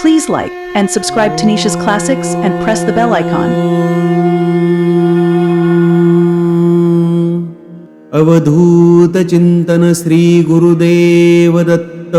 Please like and subscribe to Nisha's Classics and press the bell icon. Avadhoot चिंतन श्री गुरुदेव दत्त।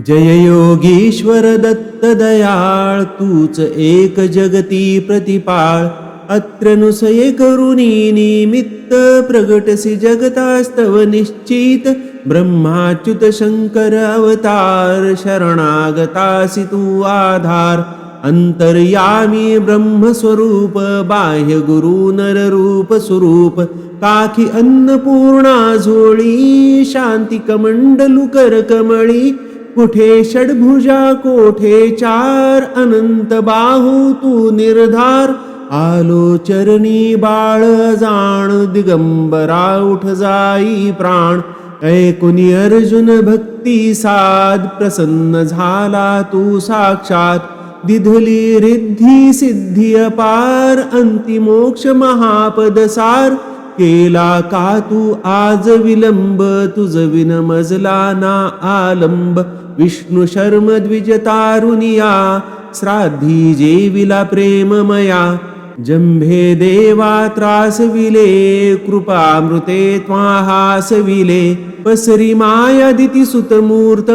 जय योगीश्वर दत्त दयाळ, तूच एक जगती प्रतिपाळ। अत्रनुसये करुणी निमित्त, प्रगटसी जगतास्तव निश्चित। ब्रह्माच्युत शंकर अवतार, शरणागतासी तू आधार। अंतर्यामी ब्रह्मस्वरूप, बाह्य गुरु नररूप स्वरूप। काखी अन्नपूर्णा झोळी, शांती कमंडलू कर कमळी। कुठे षड्भुजा कोठे चार, अनंत बाहू तू निर्धार। आलो चरणी बाळ जाण, दिगंबरा उठ जाई प्राण। ऐकुनी अर्जुन भक्ती साध, प्रसन्न झाला तू साक्षात। दिधली रिद्धी सिद्धी अपार, अंती मोक्ष महापद सार। केला का तू आज विलंब, तुझ विन मजला ना आलंब। विष्णू शर्म द्विज तारुनिया, श्राद्धी जेविला प्रेममया। जंभे देवा त्रासविले, कृपामृते त्वाहासविले। पसरी माया दिती सुतमूर्त,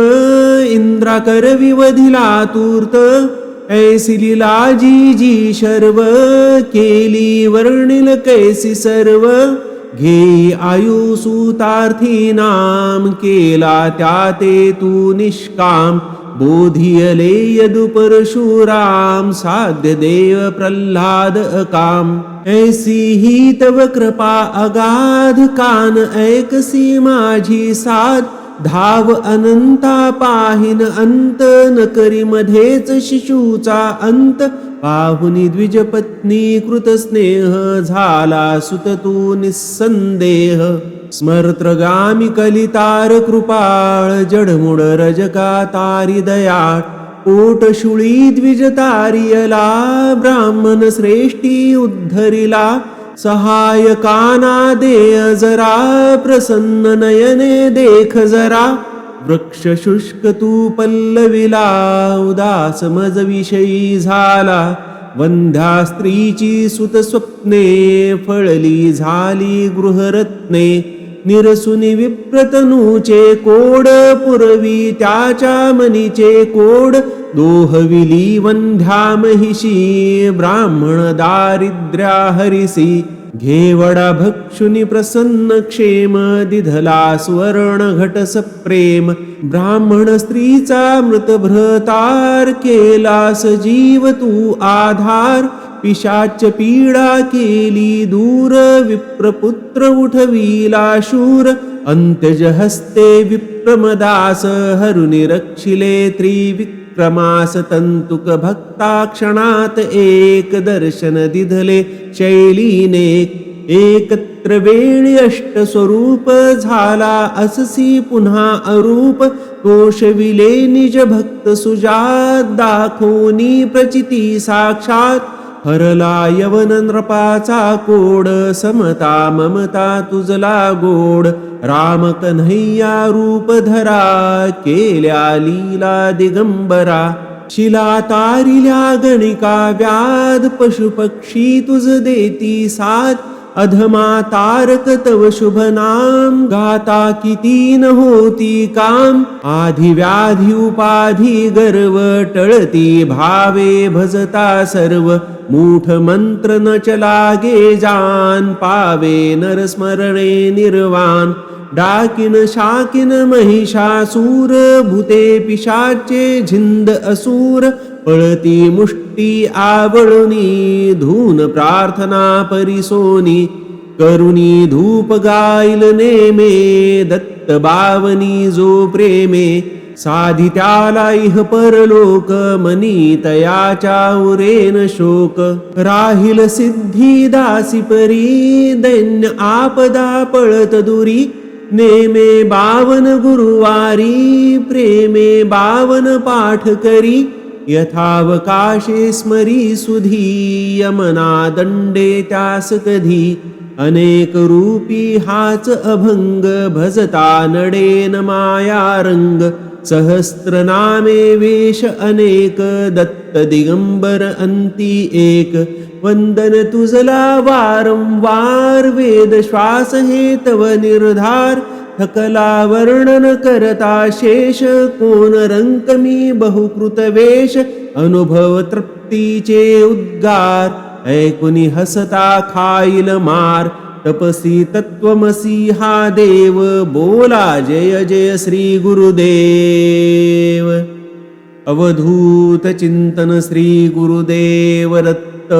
इंद्राकर विवधिला तूर्त। ऐसी लीला जी जी शर्व, केली वर्णिल कैसी सर्व। घेई आयु सुतार्थी नाम, केला त्या ते तू निष्काम। बोधियले यदु परशुराम, साध्य देव प्रल्हाद अकाम। ऐसी ही तव कृपा अगाध, कान ऐकसी माझी साध। धाव अनंता पाहिन अंत, न करी मध्येच शिशूचा अंत। पाहुनी द्विजपत्नी कृत स्नेह, झाला सुत तू निस्संदेह। स्मर्त्रगामी कलितार कृपाळ, जडमुड रजका तारी दयाळ। पोटशुळी द्विज तारियला, ब्राह्मण श्रेष्ठी उद्धरिला। सहायकाना दे जरा, प्रसन्न नयने देख जरा। वृक्ष शुष्क तू पल्लविला, उदास मज विषयी झाला। वंध्या स्त्रीची सुत स्वप्ने, फळली झाली गृहरत्ने। निरसुनी विप्रतनूचे कोड, पुरवी त्याच्या मनीचे कोड। दोहविली वंध्या महिषी, ब्राह्मण दारिद्र्या हरिसी। घेवडा भक्षुनी प्रसन्न क्षेम, दिधला स्वर्ण घटस प्रेम। ब्राह्मण स्त्रीचा मृत भ्रतार, केला सजीव तू आधार। पिशाच पीडा केली दूर, विप्रपुत्र उठविला शूर। अंत्यज हस्ते विप्रमदास, हरुनि रक्षिले त्रिविक्रमास। तंतुक भक्ता क्षणात एक, दर्शन दिधले शैलीनेक। एकत्र वेळी अष्ट स्वरूप, झाला अससी पुन्हा अरूप। तोषविले निज भक्त सुजात, दाखवनी प्रचिती साक्षात। हरला यवन नृपाचा कोड, समता ममता तुझला गोड। राम कन्हैया रूप धरा, केल्या लीला दिगंबरा। शिला तारिल्या गणिका व्याध, पशुपक्षी तुझ देती साथ। अधमा तारक तव शुभ नाम, गाता किती न होती काम। आधी व्याधी उपाधी गर्व, टळती भावे भजता सर्व। मूठ मंत्र न चलागे जान, पावे नर स्मरणे निर्वाण। डाकिन शाकिन महिषासूर, भूते पिशाचे झिंद असुर। पळती मुष्टी आवळुनी, धून प्रार्थना परिसोनी। करुणी धूप गाईल नेमे, दत्त बावनी जो प्रेमे। साधी त्याला इह परलोक, मनी तयाच्या उरेन शोक। राहिल सिद्धी दासी परी, दैन्य आपदा पळत दुरी। नेमे बावन गुरुवारी, प्रेमे बावन पाठ करी। यथावकाशे स्मरी सुधी, यमना दंडे त्यास कधी। अनेक रूपी हाच अभंग, भजता नडेन माया रंग। सहस्त्रनामे वेश अनेक दत्त दिगंबर अंती एक वंदन तुझला वारंवार वेद श्वास हे तव निर्धार थकला वर्णन करता शेष कोण रंक मी बहुकृत वेश अनुभव तृप्तीचे उद्गार ऐकुनी हसता खाईल मार तपसी तत्वमसी हा देव बोला जय जय श्री गुरुदेव अवधूत चिंतन श्री गुरुदेव दत्त